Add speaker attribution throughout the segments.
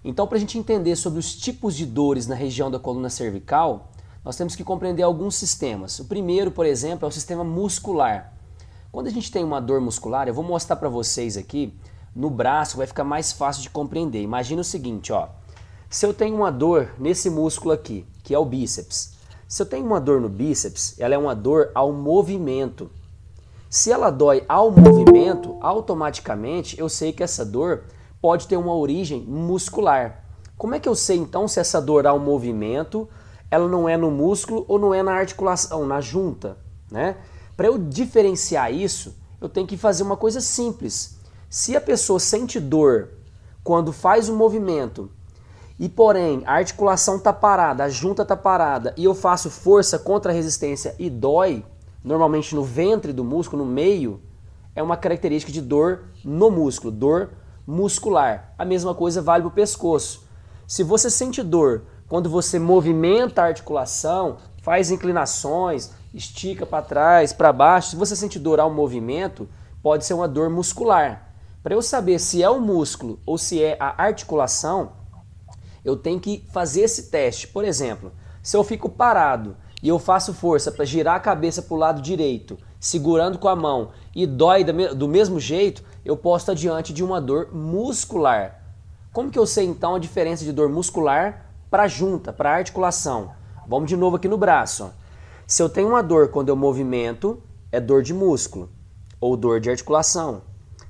Speaker 1: Então, para a gente entender sobre os tipos de dores na região da coluna cervical, nós temos que compreender alguns sistemas. O primeiro, por exemplo, é o sistema muscular. Quando a gente tem uma dor muscular, eu vou mostrar para vocês aqui, no braço vai ficar mais fácil de compreender. Imagina o seguinte, ó. Se eu tenho uma dor nesse músculo aqui, que é o bíceps, se eu tenho uma dor no bíceps, ela é uma dor ao movimento. Se ela dói ao movimento, automaticamente eu sei que essa dor pode ter uma origem muscular. Como é que eu sei então se essa dor ao movimento, ela não é no músculo ou não é na articulação, na junta, né? Para eu diferenciar isso, eu tenho que fazer uma coisa simples. Se a pessoa sente dor quando faz o movimento e porém a articulação está parada, a junta está parada e eu faço força contra a resistência e dói, normalmente no ventre do músculo, no meio, é uma característica de dor no músculo, dor muscular. A mesma coisa vale para o pescoço. Se você sente dor quando você movimenta a articulação, faz inclinações, estica para trás, para baixo, se você sente dor ao movimento, pode ser uma dor muscular. Para eu saber se é o músculo ou se é a articulação, eu tenho que fazer esse teste. Por exemplo, se eu fico parado e eu faço força para girar a cabeça para o lado direito, segurando com a mão e dói do mesmo jeito, eu posso estar diante de uma dor muscular. Como que eu sei então a diferença de dor muscular para a junta, para a articulação? Vamos de novo aqui no braço. Ó. Se eu tenho uma dor quando eu movimento, é dor de músculo ou dor de articulação.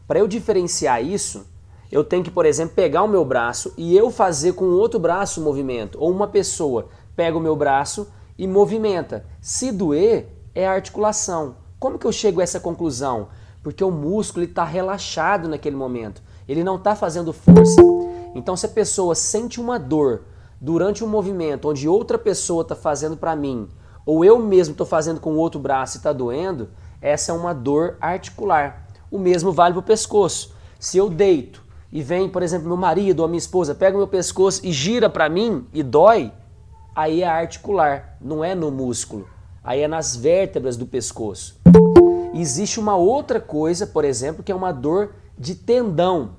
Speaker 1: Para eu diferenciar isso, eu tenho que, por exemplo, pegar o meu braço e eu fazer com o outro braço o movimento. Ou uma pessoa pega o meu braço e movimenta. Se doer, é a articulação. Como que eu chego a essa conclusão? Porque o músculo está relaxado naquele momento. Ele não está fazendo força. Então, se a pessoa sente uma dor durante um movimento onde outra pessoa está fazendo para mim, ou eu mesmo estou fazendo com o outro braço e está doendo, essa é uma dor articular. O mesmo vale para o pescoço. Se eu deito e vem, por exemplo, meu marido ou a minha esposa, pega o meu pescoço e gira para mim e dói, aí é articular, não é no músculo. Aí é nas vértebras do pescoço. E existe uma outra coisa, por exemplo, que é uma dor de tendão.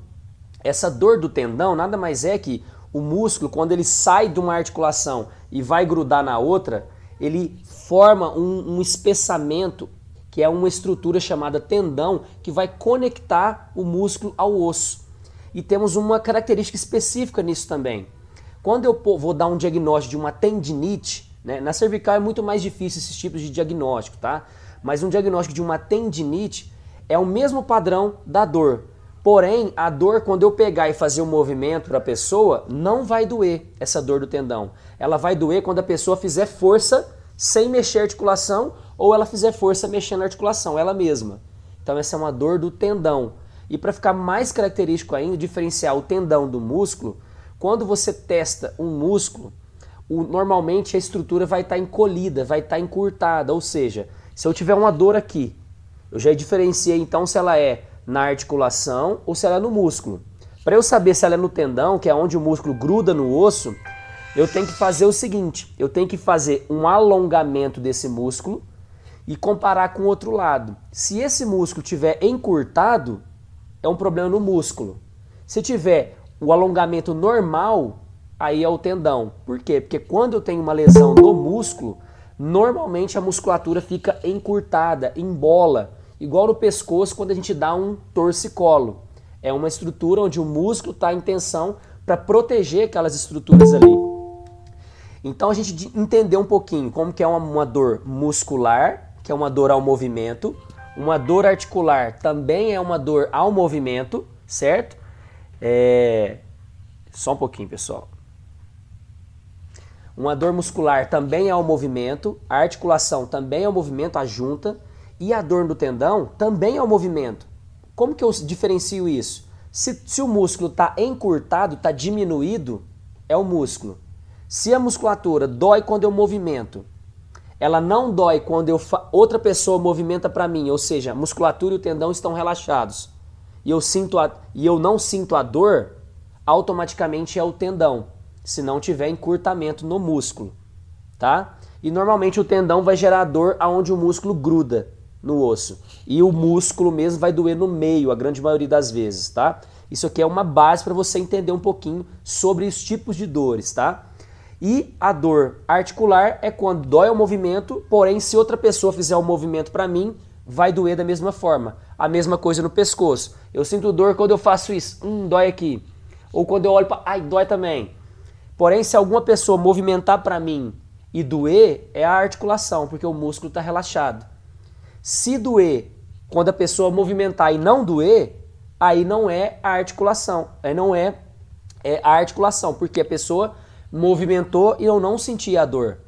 Speaker 1: Essa dor do tendão nada mais é que o músculo, quando ele sai de uma articulação e vai grudar na outra, ele forma um espessamento, que é uma estrutura chamada tendão, que vai conectar o músculo ao osso. E temos uma característica específica nisso também. Quando eu vou dar um diagnóstico de uma tendinite, né, na cervical é muito mais difícil esses tipos de diagnóstico, tá? Mas um diagnóstico de uma tendinite é o mesmo padrão da dor. Porém, a dor, quando eu pegar e fazer um movimento para a pessoa, não vai doer essa dor do tendão. Ela vai doer quando a pessoa fizer força sem mexer a articulação ou ela fizer força mexendo a articulação, ela mesma. Então essa é uma dor do tendão. E para ficar mais característico ainda, diferenciar o tendão do músculo, quando você testa um músculo, normalmente a estrutura vai estar encolhida, vai estar encurtada. Ou seja, se eu tiver uma dor aqui, eu já diferenciei então se ela é na articulação ou se ela é no músculo. Para eu saber se ela é no tendão, que é onde o músculo gruda no osso, eu tenho que fazer o seguinte, eu tenho que fazer um alongamento desse músculo e comparar com o outro lado. Se esse músculo tiver encurtado, é um problema no músculo. Se tiver o alongamento normal, aí é o tendão. Por quê? Porque quando eu tenho uma lesão no músculo, normalmente a musculatura fica encurtada, em bola, igual no pescoço quando a gente dá um torcicolo. É uma estrutura onde o músculo está em tensão para proteger aquelas estruturas ali. Então a gente entendeu um pouquinho como que é uma dor muscular, que é uma dor ao movimento. Uma dor articular também é uma dor ao movimento, certo? Só um pouquinho, pessoal. Uma dor muscular também é ao movimento, a articulação também é ao movimento, a junta, e a dor do tendão também é ao movimento. Como que eu diferencio isso? Se o músculo está encurtado, está diminuído, é o músculo. Se a musculatura dói quando eu movimento, ela não dói quando outra pessoa movimenta para mim, ou seja, a musculatura e o tendão estão relaxados, e eu não sinto a dor, automaticamente é o tendão, se não tiver encurtamento no músculo, tá? E normalmente o tendão vai gerar dor aonde o músculo gruda. no osso. E o músculo mesmo vai doer no meio, a grande maioria das vezes, tá? Isso aqui é uma base para você entender um pouquinho sobre os tipos de dores, tá? E a dor articular é quando dói o movimento, porém se outra pessoa fizer o movimento para mim, vai doer da mesma forma. A mesma coisa no pescoço. Eu sinto dor quando eu faço isso, dói aqui. Ou quando eu olho para, ai, dói também. Porém, se alguma pessoa movimentar para mim e doer, é a articulação, porque o músculo está relaxado. Se doer quando a pessoa movimentar e não doer, aí não é a articulação. Aí não é a articulação, porque a pessoa movimentou e eu não senti a dor.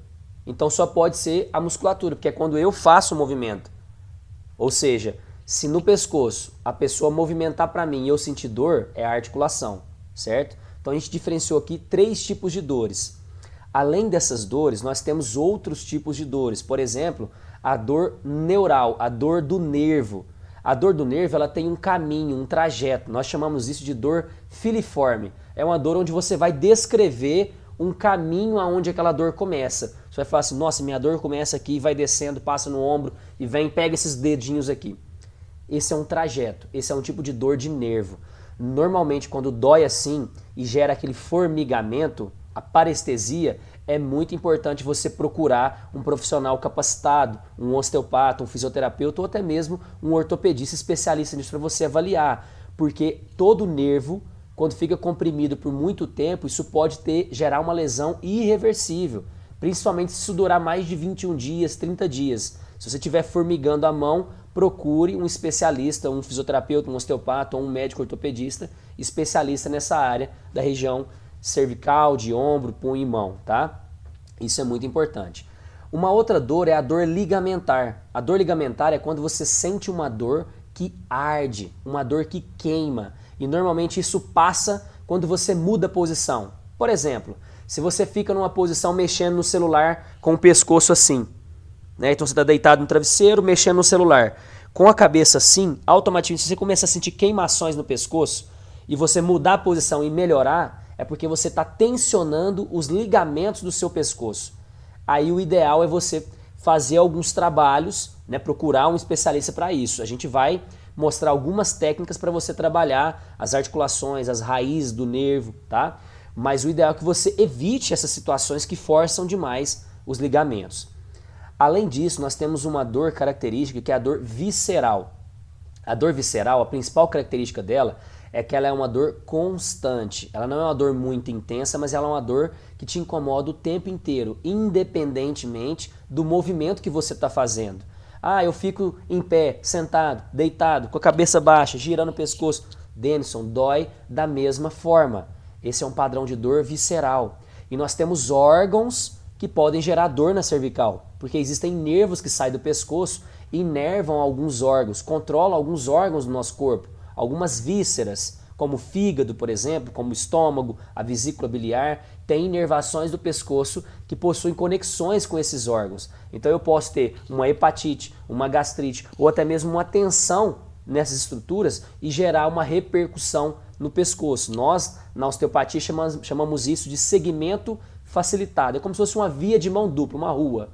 Speaker 1: Então só pode ser a musculatura, porque é quando eu faço o movimento. Ou seja, se no pescoço a pessoa movimentar para mim e eu sentir dor, é a articulação, certo? Então a gente diferenciou aqui 3 tipos de dores. Além dessas dores, nós temos outros tipos de dores. Por exemplo, a dor neural, a dor do nervo. A dor do nervo ela tem um caminho, um trajeto. Nós chamamos isso de dor filiforme. É uma dor onde você vai descrever um caminho aonde aquela dor começa. Você vai falar assim, nossa, minha dor começa aqui, vai descendo, passa no ombro e vem, pega esses dedinhos aqui. Esse é um trajeto, esse é um tipo de dor de nervo. Normalmente quando dói assim e gera aquele formigamento, a parestesia, é muito importante você procurar um profissional capacitado, um osteopata, um fisioterapeuta ou até mesmo um ortopedista especialista nisso para você avaliar, porque todo nervo, quando fica comprimido por muito tempo, isso pode gerar uma lesão irreversível, principalmente se isso durar mais de 21 dias, 30 dias. Se você estiver formigando a mão, procure um especialista, um fisioterapeuta, um osteopata ou um médico ortopedista especialista nessa área da região cervical, de ombro, punho e mão, tá? Isso é muito importante. Uma outra dor é a dor ligamentar. A dor ligamentar é quando você sente uma dor que arde, uma dor que queima. E normalmente isso passa quando você muda a posição. Por exemplo, se você fica numa posição mexendo no celular com o pescoço assim, né? Então você está deitado no travesseiro, mexendo no celular. Com a cabeça assim, automaticamente você começa a sentir queimações no pescoço e você mudar a posição e melhorar, é porque você está tensionando os ligamentos do seu pescoço. Aí o ideal é você fazer alguns trabalhos, né, procurar um especialista para isso. A gente vai mostrar algumas técnicas para você trabalhar as articulações, as raízes do nervo, tá? Mas o ideal é que você evite essas situações que forçam demais os ligamentos. Além disso, nós temos uma dor característica que é a dor visceral. A dor visceral, a principal característica dela é que ela é uma dor constante. Ela não é uma dor muito intensa, mas ela é uma dor que te incomoda o tempo inteiro, independentemente do movimento que você está fazendo. Ah, eu fico em pé, sentado, deitado, com a cabeça baixa, girando o pescoço. Denison, dói da mesma forma. Esse é um padrão de dor visceral. E nós temos órgãos que podem gerar dor na cervical, porque existem nervos que saem do pescoço e inervam alguns órgãos, controlam alguns órgãos do nosso corpo. Algumas vísceras, como o fígado, por exemplo, como o estômago, a vesícula biliar, têm inervações do pescoço que possuem conexões com esses órgãos. Então eu posso ter uma hepatite, uma gastrite ou até mesmo uma tensão nessas estruturas e gerar uma repercussão no pescoço. Nós, na osteopatia, chamamos isso de segmento facilitado. É como se fosse uma via de mão dupla, uma rua.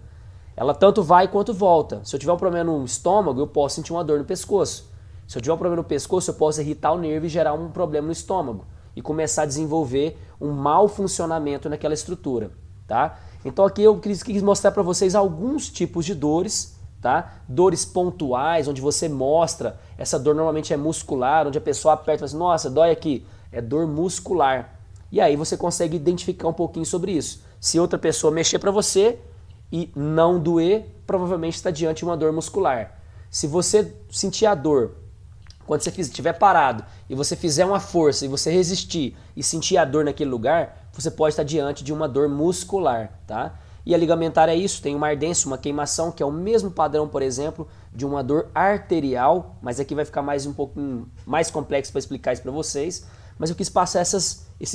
Speaker 1: Ela tanto vai quanto volta. Se eu tiver um problema no estômago, eu posso sentir uma dor no pescoço. Se eu tiver um problema no pescoço, eu posso irritar o nervo e gerar um problema no estômago e começar a desenvolver um mau funcionamento naquela estrutura, tá? Então aqui eu quis mostrar para vocês alguns tipos de dores, tá? Dores pontuais, onde você mostra, essa dor normalmente é muscular, onde a pessoa aperta e fala assim, nossa, dói aqui, é dor muscular. E aí você consegue identificar um pouquinho sobre isso. Se outra pessoa mexer para você e não doer, provavelmente está diante de uma dor muscular. Se você sentir a dor, quando você estiver parado e você fizer uma força e você resistir e sentir a dor naquele lugar, você pode estar diante de uma dor muscular, tá? E a ligamentar é isso, tem uma ardência, uma queimação, que é o mesmo padrão, por exemplo, de uma dor arterial, mas aqui vai ficar um pouquinho mais complexo para explicar isso para vocês, mas eu quis passar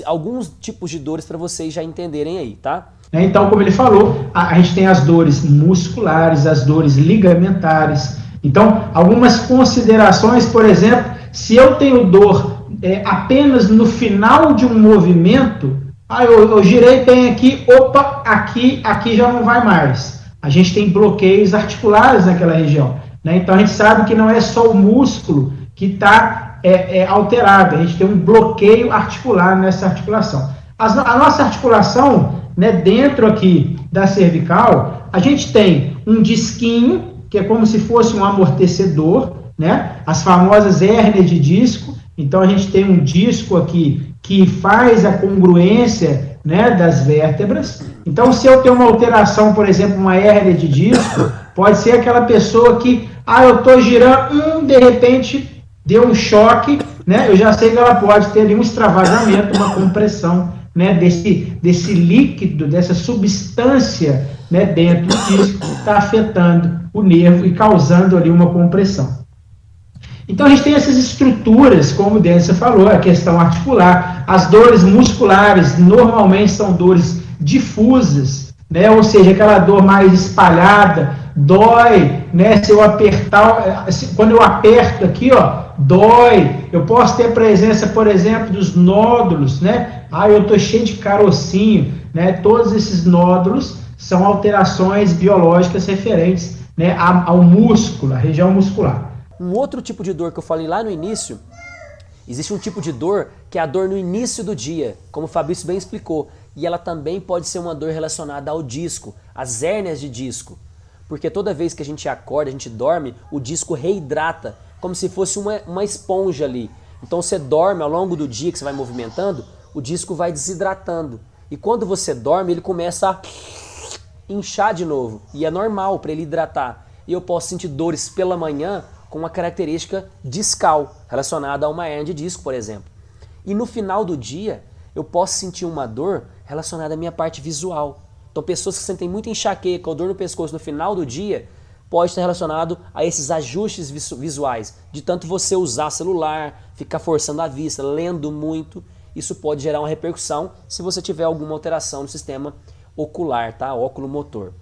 Speaker 1: alguns tipos de dores para vocês já entenderem aí, tá?
Speaker 2: Então, como ele falou, a gente tem as dores musculares, as dores ligamentares. Então, algumas considerações, por exemplo, se eu tenho dor apenas no final de um movimento, eu girei bem aqui, opa, aqui já não vai mais. A gente tem bloqueios articulares naquela região. né? Então a gente sabe que não é só o músculo que está alterado, a gente tem um bloqueio articular nessa articulação. A nossa articulação, né, dentro aqui da cervical, a gente tem um disquinho, que é como se fosse um amortecedor, né? As famosas hérnias de disco. Então a gente tem um disco aqui que faz a congruência, né, das vértebras. Então, se eu tenho uma alteração, por exemplo, uma hérnia de disco, pode ser aquela pessoa que, eu estou girando, de repente deu um choque, né? Eu já sei que ela pode ter ali um extravasamento, uma compressão, né, desse líquido, dessa substância, né, dentro do disco, que está afetando o nervo e causando ali uma compressão. Então a gente tem essas estruturas, como o Denison falou, a questão articular, as dores musculares normalmente são dores difusas, né? Ou seja, aquela dor mais espalhada, dói, né? Se eu apertar, quando eu aperto aqui, dói. Eu posso ter presença, por exemplo, dos nódulos, né? Eu estou cheio de carocinho, né? Todos esses nódulos são alterações biológicas referentes, né, ao músculo, à região muscular.
Speaker 1: Um outro tipo de dor que eu falei lá no início, existe um tipo de dor que é a dor no início do dia, como o Fabrício bem explicou, e ela também pode ser uma dor relacionada ao disco, às hérnias de disco, porque toda vez que a gente acorda, a gente dorme, o disco reidrata, como se fosse uma esponja ali. Então você dorme ao longo do dia que você vai movimentando, o disco vai desidratando, e quando você dorme ele começa a inchar de novo, e é normal para ele hidratar, e eu posso sentir dores pela manhã, com uma característica discal, relacionada a uma hérnia de disco, por exemplo. E no final do dia, eu posso sentir uma dor relacionada à minha parte visual. Então, pessoas que sentem muita enxaqueca ou dor no pescoço no final do dia, pode estar relacionado a esses ajustes visuais, de tanto você usar celular, ficar forçando a vista, lendo muito, isso pode gerar uma repercussão se você tiver alguma alteração no sistema ocular, tá? Óculo motor.